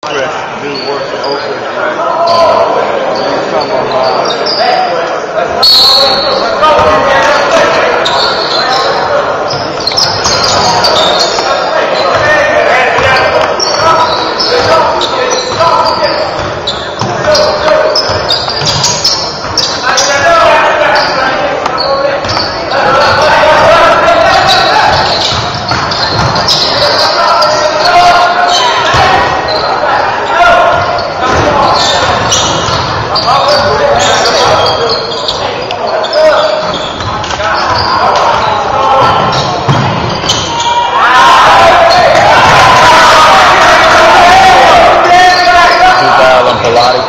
do work for Oakland, right? Come Duval and Pallotti.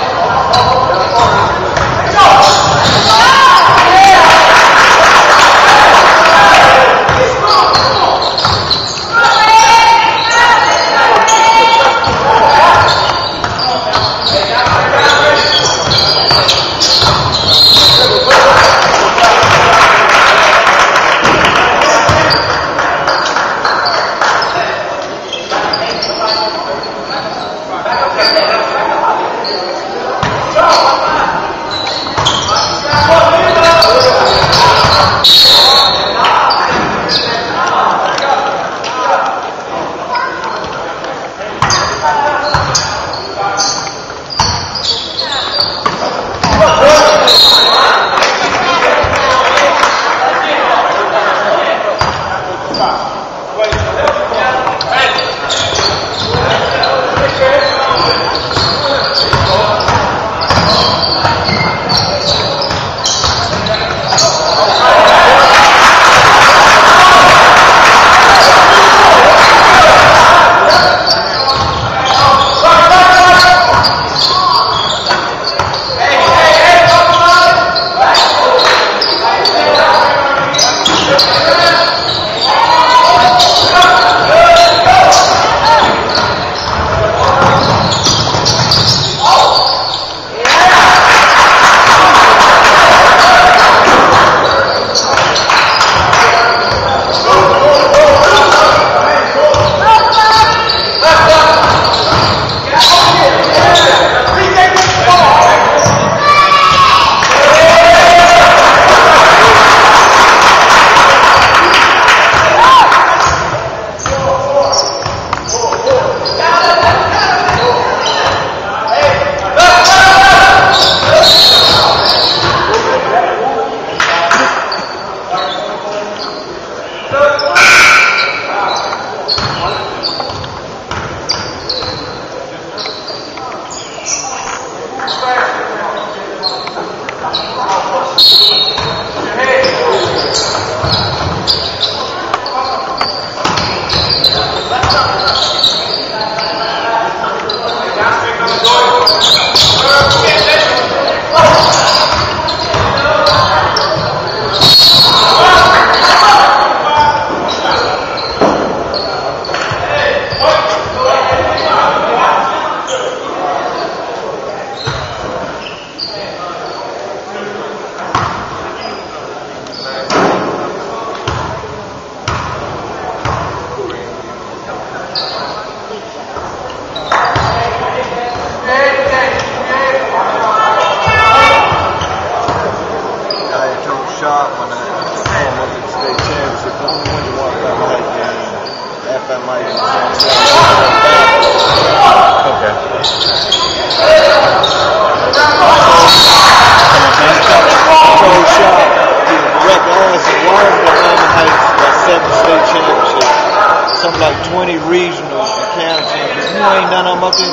Something like 20 regional and county champions. You ain't none of them up there.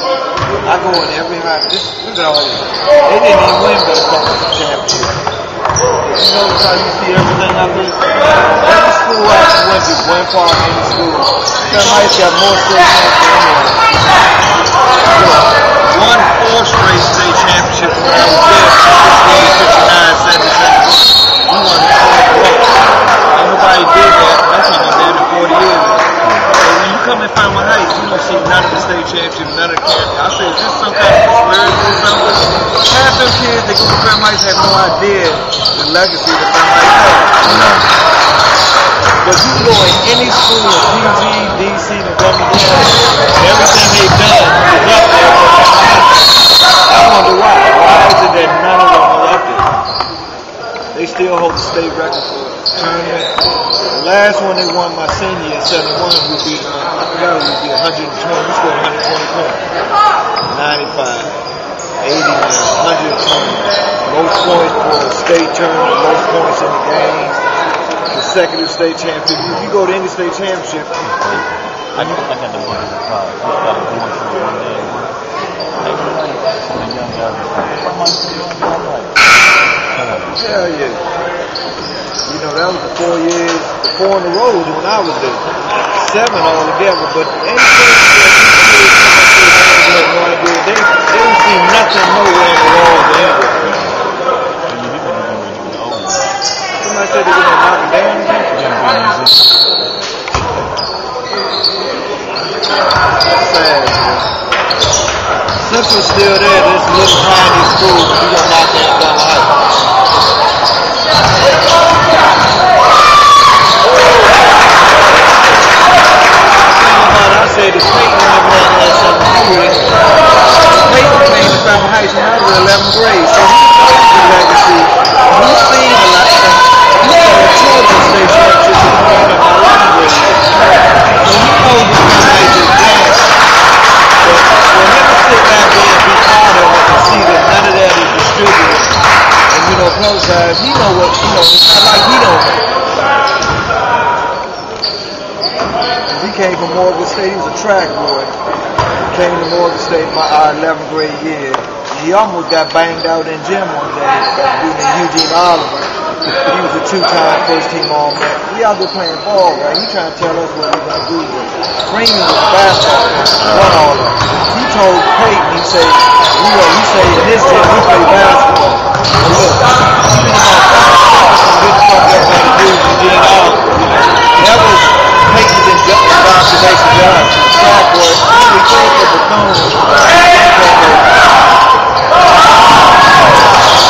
I go in every high. Look at all this. They didn't even win but a conference championship. You notice how you see everything up here? Every school actually went to one part in the school. Somebody's got more state champions than anyone. Won 4 straight state championships when I was there. 59, 77. We won the 4th. Ain't nobody did that. That's what I'm doing in 40 years. Come and find my heights, you don't see none of the state championships, none of the camps. I say, is this some kind of conspiracy or something? Half them kids that go to Crown Heights have no idea the legacy that Crown Heights has. But you go in any school in PG, DC, and Birmingham, everything they've done is up there. that's when they won my senior year, 71. We beat them. I forgot we beat 120. We scored 120 points. 95, 89, 120. Most points for the state tournament, most points in the games. Consecutive state championship. If you go to any state championship, I got the one in the car. I got a one for one day. Hell yeah. You know, that was the 4 years, the 4 in a row was when I was there. 7 altogether, but anything they don't see nothing nowhere in the world anyway. Somebody said they were going to knock it down again? Sad. Since we're still there, this little tiny school, we're going to knock down Duval High. I said the Peyton never had something to do with it. Peyton came to Duval Heights when I was in 11th grade, so he knows the legacy. He's seen a lot of things. He saw a children's state championship when he came up my 11th grade. So he knows the Duval Heights is dance. But for him to sit back there and be proud of it and see that none of that is distributed, and you know, publicized, he know what, you know, it's not like he don't know. He came from Morgan State. He was a track boy. He came to Morgan State my 11th grade year. He almost got banged out in gym one day beating Eugene Oliver. He was a 2-time first-team All-American. We out there playing ball, right? He trying to tell us what we're going to do. Freeman was a basketball player. Won all of them. He told Peyton, he said, he said in his gym we play basketball. But look, he been about good fuck up by the dude Eugene Oliver. That was Peyton's observation job. Track boy, he came for Bethune.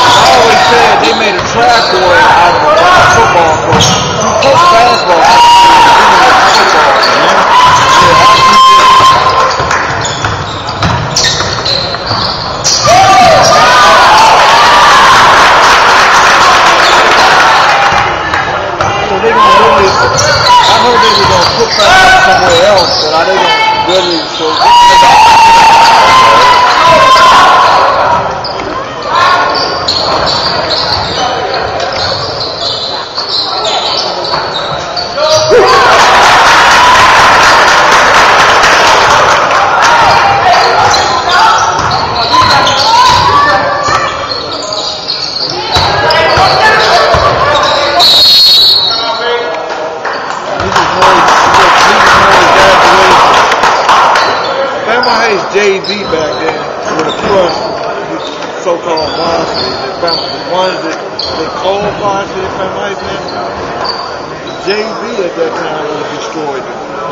I always said they made a track boy out of a football coach. He coached basketball. So they gonna really, I heard they were gonna put that somewhere else, but I didn't really. So JV back then with a plus so-called varsity. The ones that they called varsity JV at that time was destroyed.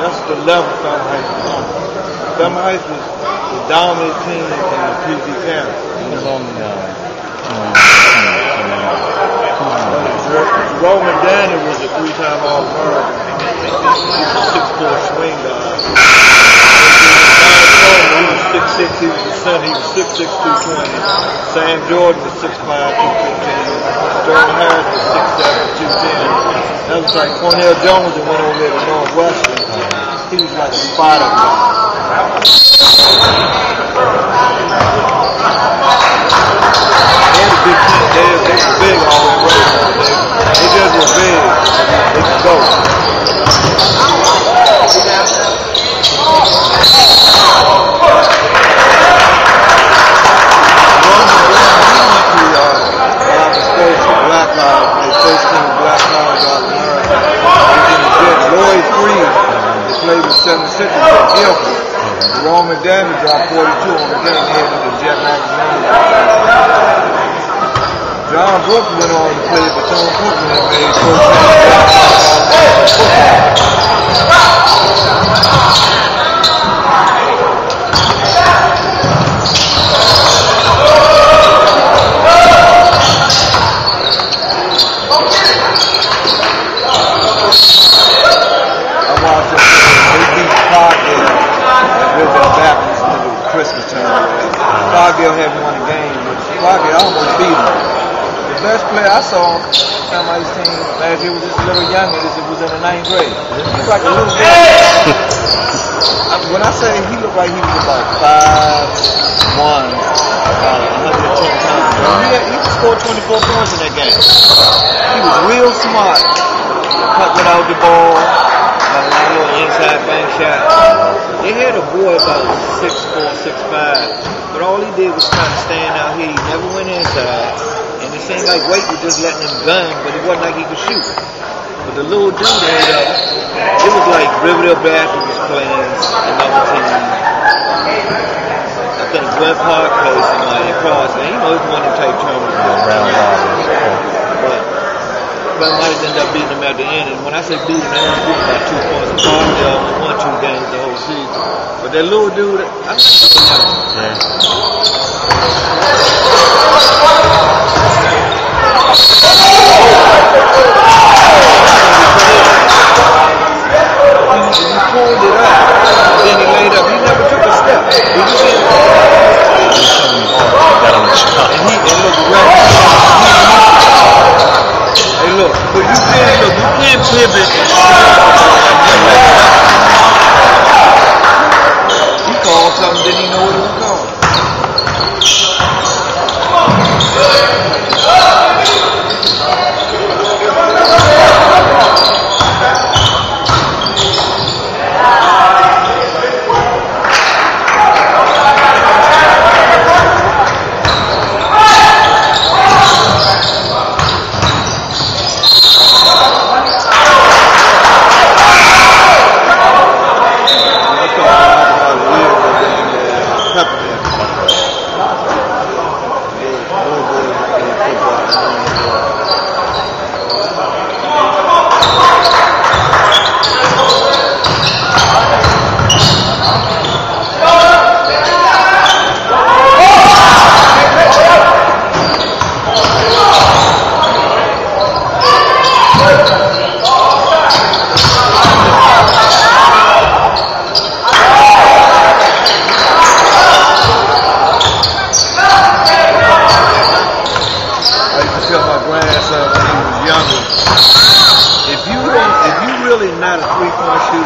That's the level Falmouth Heights was on. Falmouth Heights was the dominant team in the PG County. He was on the Roman Danny was a 3-time All-American. He was a 6'4" swing guy. He was 6'6", he was a center. He was 6'6", 220. Sam Jordan was 6'5", 215. Jordan Harris was 6'7", 210. That was like Cornell Jones that went over there to Northwestern. He was like a spider. They had a big team. They were big all the way. They just were big. They could go. Played with 76 at Guilford. Roman Danny dropped 42 on the game head of the Jet magazine. John Brooks went on to play at Bethune-Cookman and made Christmas time. Fargill hadn't won a game, but Fargill almost beat him. The best player I saw time I used to last year was just a little younger. It was in the 9th grade. He was like a little boy. When I say he looked like he was about 5'1", 110 pounds. He scored 24 points in that game. He was real smart. Cut without the ball. Got a lot of little inside bank shot. They had a boy about 6'4", 6'5", but all he did was kind of stand out here. He never went inside. And it seemed like Wake was just letting him gun, but it wasn't like he could shoot. But the little dude ended up, it was like Riverdale Baptist was playing another team. I think Glen Park played somebody across, and you know, it was one of them type tournaments. But Glen might end up beating them at the end. And when I say beating them, they were about 2 points apart. They only won 2 games the whole season. But that little dude, I like him. He pulled it up, then he laid up. He never took a step. He just and look, hey, look, but you can't pivot. He called something, didn't he know what it was called?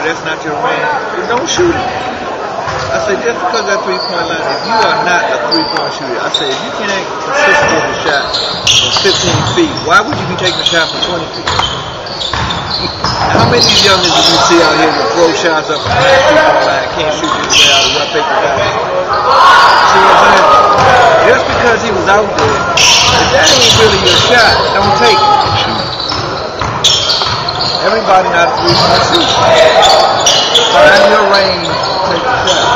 That's not your man, don't shoot it. I say just because that 3-point line, if you are not a 3-point shooter, I say if you can't consistently hit a shot from 15 feet, why would you be taking a shot from 20 feet? How many of these young niggas you see out here with throw shots up from the 3-point line, can't shoot this way out of rough paper guy? See what I'm saying? Just because he was out there, if that ain't really your shot, don't take it. Everybody not a 3-point shooter. Find your range, take a shot.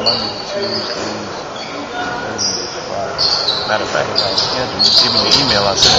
Monday, Tuesdays, Thursdays, Fridays. Matter of fact, I got scheduled. Just give me your email. I'll send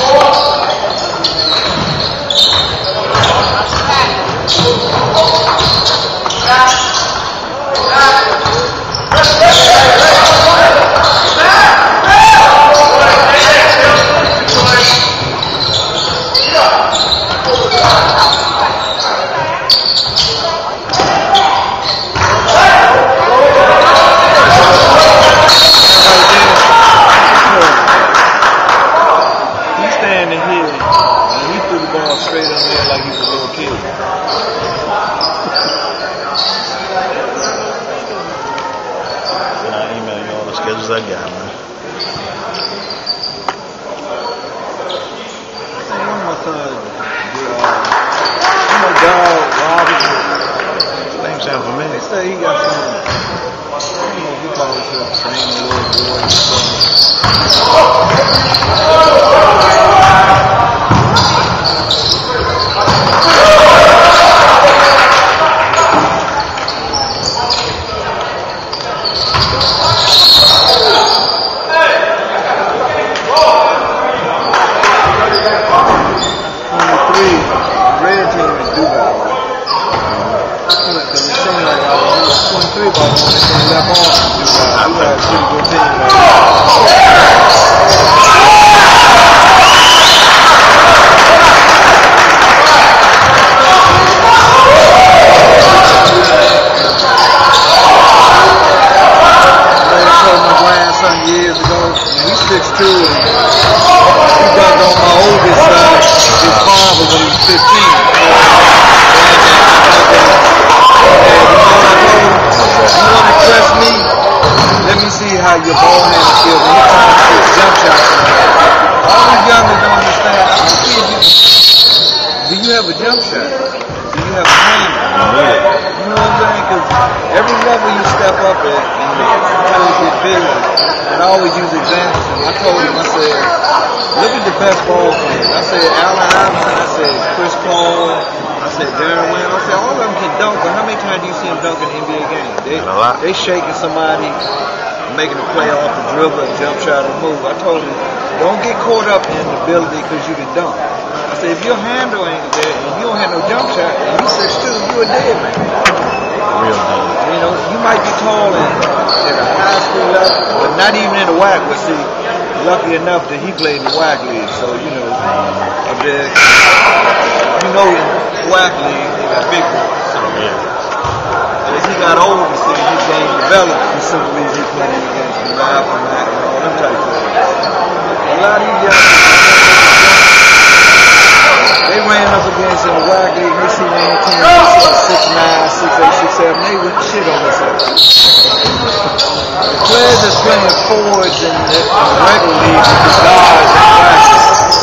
straight in there like he's a little kid. And I'll email you all the schedules I got, man. Hey, one of my sons, Duval, Robinson. Name sound familiar. They say he got some, he calls himself training little boy or something. Red team is Duval. Because it seemed like I was 23 by when they left off Duval. We had a pretty good team. I told my grandson years ago, and he's 6'2", and he got on my oldest son, his father, when he was 15. You want to impress me? Let me see how your ball handle skills. And he trying to shoot jump shots. All these youngers don't understand. I don't see you. Do you have a jump shot? Do you have a handle? You know what I'm saying? Because every level you step up at, and you get bigger. And I always use examples. And I told him, I said, look at the best ball players. I said Allen Iverson. I said Chris Paul. I said Darren Wayne. I said all of them can dunk, but how many times do you see them dunk in an NBA game? They shaking somebody, making a play off a dribble, a jump shot, or move. I told him, don't get caught up in the ability because you can dunk. I said if your handle ain't there and you don't have no jump shot, and you 6'2", you a dead man. Real deal. You know, you might be tall at a high school level, but not even in the WAC. But see, lucky enough that he played in the WAC league, so you know, up there, you know, in the WAC league, they got big boys. So as he got older, see, his game developed for simple reason he played against the Mac and all them type of things. A lot of these young they ran up against in the WAC league, they see their team, they see 6'9", 6'8", 6'7", they would shit on themselves. The players that's playing forwards in the regular league with the guards and practice.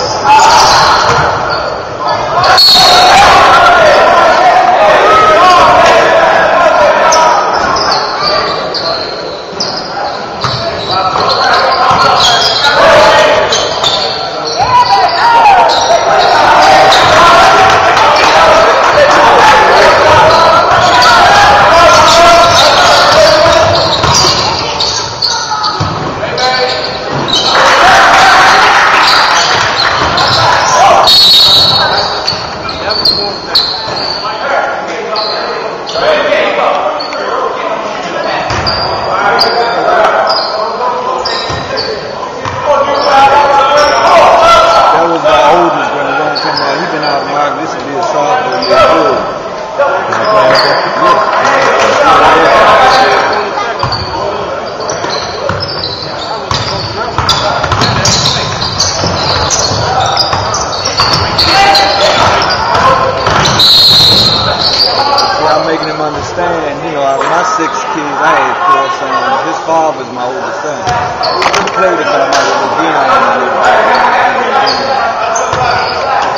Making him understand, you know, out of my 6 kids, I had 4 sons. His father's my oldest son. He played it, but I might have been on him.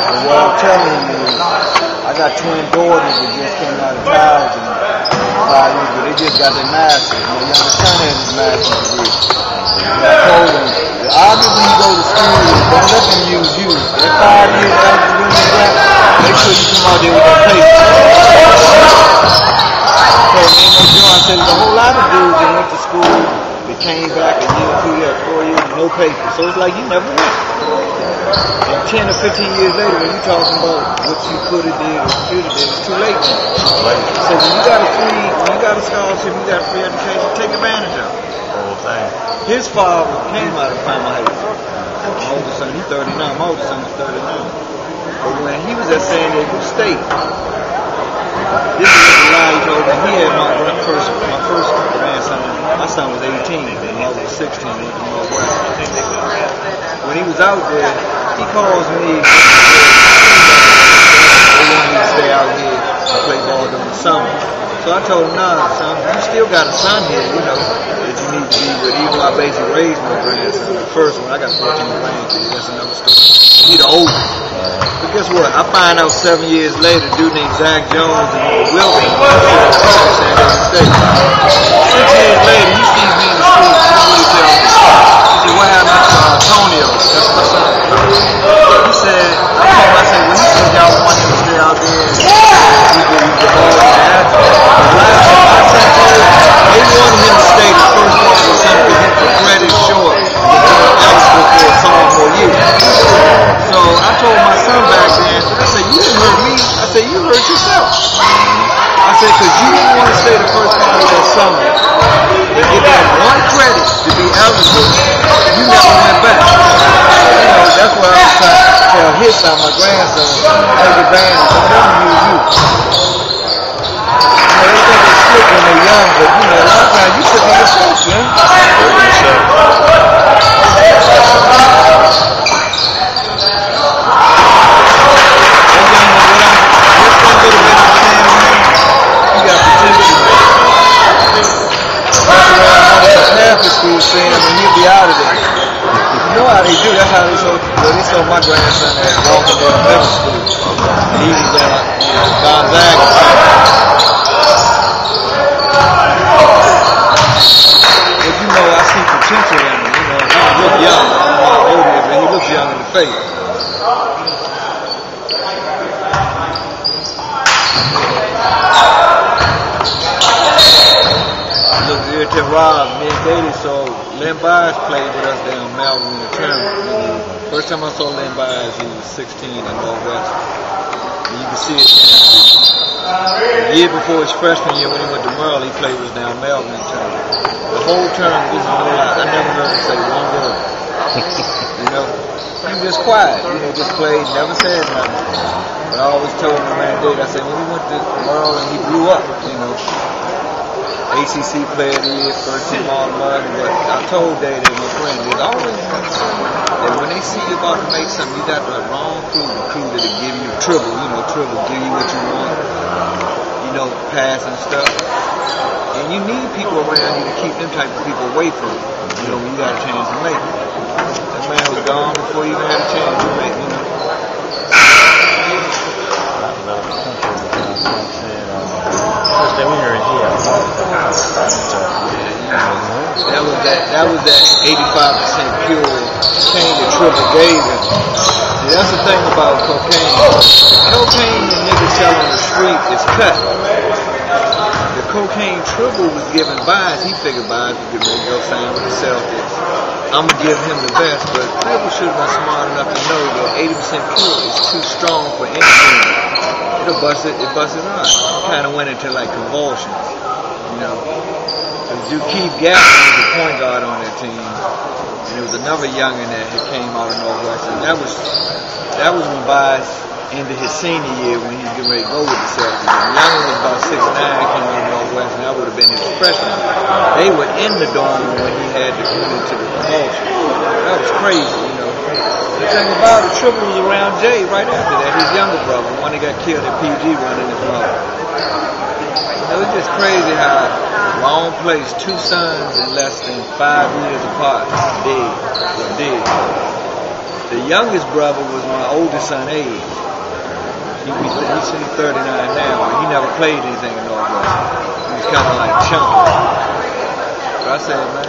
And what I'm telling him is, I got twin daughters that just came out of college and 5 years, but they just got their master's. My youngest son has his master's degree. And I told him, the object when you go to school is don't let them use you. They're 5 years after you do that, make sure you come out there with that paper. So, ain't no joint. I said, there's a whole lot of dudes that went to school. They came back a year, 2 years, 4 years, no papers. So it's like you never went. And 10 or 15 years later, when you're talking about what you could have did or should have did, it's too late now. So when you got a scholarship, you got a free education, take advantage of it. Whole thing. His father came out of Pallotti. My oldest son, he's 39. My oldest son is 39. But when he was at San Diego State, this is the lie he told me. He had my first grandson. My son was 18, and I was 16. Went to Northwestern. When he was out there, he calls me. They wanted me to stay out here and play ball during the summer. So I told him, nah, son, you still got a son here, you know, that you need to be with. Even though I basically raised my grandson. The first one, I got 14 grandkids. That's another story. He the oldest. But guess what? I find out 7 years later, a dude named Zach Jones and Wilson at San Diego State. 6 years later, he sees me in the street. He really tells me. He said, what happened to Antonio? That's my son. He said, I told him, I said, well, he said y'all want him to stay out there and he could the ball and that. Last time I sent him, they wanted him to stay the first part of the summer because his credit short. Eligible for a sophomore year. So I told my son back then, I said, you didn't hurt me. I said, you hurt yourself. I said, because you didn't want to stay the first part of that summer and get that one credit to be eligible. You never went back. You know, that's why I was trying to tell his son, my grandson, take advantage. Don't let him use you. You know, they think they slick when they're young, but you know, a lot of times you should be yourself, man. School saying, I mean, he'll be out of there. You know how they do. That's how they saw my grandson at Walkendale Middle School. He was at Gonzaga. But you know, I see potential in him. You know, he looks young. I'm not older, but he looks young in the face. Look, here to Rob, me and Katie, so Len Byers played with us down Melbourne in the tournament. First time I saw Len Byers, he was 16 in Northwest. And you can see it now. The year before his freshman year, when he went to Merle, he played with us down Melbourne in the tournament. The whole tournament, this is no lie, I never heard him say one word. You know, he was just quiet, you know, just played, never said nothing. But I always told him, man, Dave, I said, when we went to Merle and he grew up, you know, ACC player of the year, first team All-American, but I told Dave and my friend, there's always that when they see you about to make something, you got the wrong crew, the crew that'll give you trouble, you know, give you what you want, you know, pass and stuff. And you need people around you to keep them type of people away from you, you know, when you got a chance to make it. That man was gone before you even had a chance to make it, you know. That was that 85% pure cane that Triple gave him. See, that's the thing about cocaine. Cocaine the niggas sell on the street is cut. The cocaine Triple was given Byers, he figured Byers was getting ready to go sign with the Celtics. I'm gonna give him the best, but Triple should have been smart enough to know that 80% pure is too strong for anything. It'll bust it out. It kind of went into like convulsions, you know. You keep Gaffney was the point guard on that team, and there was another youngin that came out of Northwestern. That was when Byers ended his senior year when he was getting ready to go with the Celtics. The youngin was about 6'9", came out of Northwestern. That would have been his freshman. They were in the dorm when he had to come into the promotion. That was crazy, you know. The thing about it, Triple was around Jay right after that, his younger brother, the one that got killed at PG running his mouth. It was just crazy how long place, two sons in less than 5 years apart, dead. The youngest brother was my oldest son, age. He's 39 now, but he never played anything in Northwestern. He was kind of like chunky. So I said, man,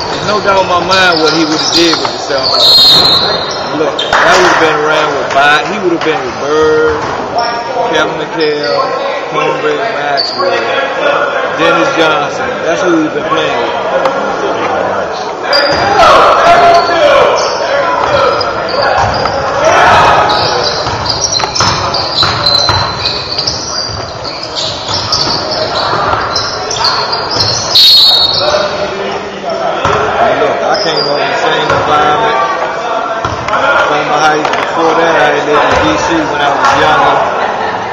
there's no doubt in my mind what he would have did with the Celtics. Look, that would have been around with Biden. He would have been with Bird, Kevin McHale, Cornbread Maxwell. Dennis Johnson. That's who we've been playing with. Look, I came up in the same environment from my high school. Before that, I lived in D.C. when I was younger.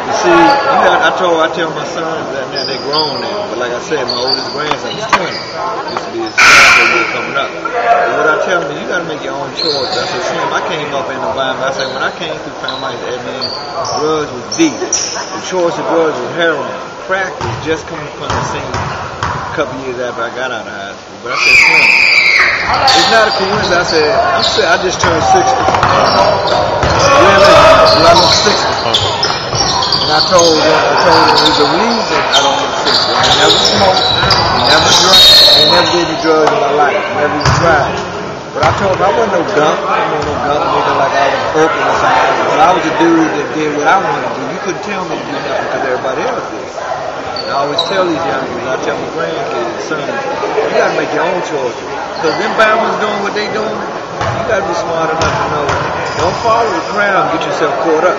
You see, I tell my sons that now they're grown now. But like I said, my oldest grandson is 20. Used to be his year coming up. But what I tell them is you got to make your own choice. I said, Slim, I came up in an environment. I said, when I came through Family Life, man, drugs was deep. The choice of drugs was heroin. Crack was just coming from the scene a couple years after I got out of high school. But I said, Slim, it's not a coincidence. I just turned 60. I'm 60. And I told them there's a reason I don't look 60. I never smoked, never drank, and never did any drugs in my life. Never even tried. But I told them I wasn't no gump. I wasn't no gump nigga like I was open or something. But I was a dude that did what I wanted to do. You couldn't tell me to do nothing because everybody else did. And I always tell these young people, I tell my grandkids, son, you got to make your own choices. Because them Bama's doing what they doing, you got to be smart enough to know. Don't follow the crowd and get yourself caught up.